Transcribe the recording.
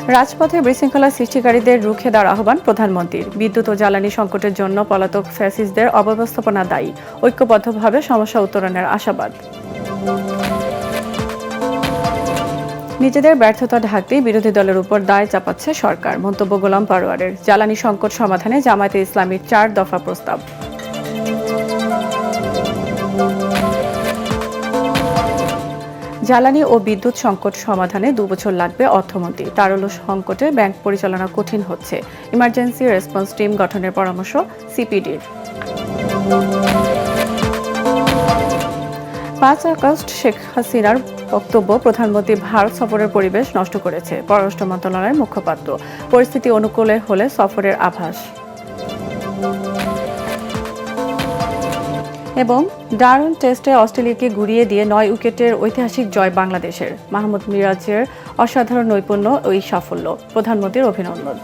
রাজপথে বিশৃঙ্খলা সৃষ্টিকারীদের রুখে দেওয়ার আহ্বান প্রধানমন্ত্রীর। বিদ্যুৎ ও জ্বালানি সংকটের জন্য পলাতক ফ্যাসিস্টদের অব্যবস্থাপনা দায়ী, ঐক্যবদ্ধভাবে সমস্যা উত্তরণের আশাবাদ। নিজেদের ব্যর্থতা ঢাকতেই বিরোধী দলের উপর দায় চাপাচ্ছে সরকার, মন্তব্য গোলাম পারোয়ারের। জ্বালানি সংকট সমাধানে জামায়াতে ইসলামীর 4 দফা প্রস্তাব। জ্বালানি ও বিদ্যুৎ সংকট সমাধানে 2 বছর লাগবে অর্থমন্ত্রী। তারল্য সংকটে ব্যাংক পরিচালনা কঠিন হচ্ছে। ইমার্জেন্সি রেসপন্স টিম গঠনের পরামর্শ সিপিডির। 5 আগস্ট শেখ হাসিনার বক্তব্য প্রধানমন্ত্রী ভারত সফরের পরিবেশ নষ্ট করেছে, পররাষ্ট্র মন্ত্রণালয়ের মুখপাত্র। পরিস্থিতি অনুকূলে হলে সফরের আভাস। এবং ডারউইন টেস্টে অস্ট্রেলিয়াকে গুড়িয়ে দিয়ে 9 উইকেটের ঐতিহাসিক জয় বাংলাদেশের। মাহমুদ মিরাজের অসাধারণ নৈপুণ্য ও এই সাফল্য, প্রধানমন্ত্রীর অভিনন্দন।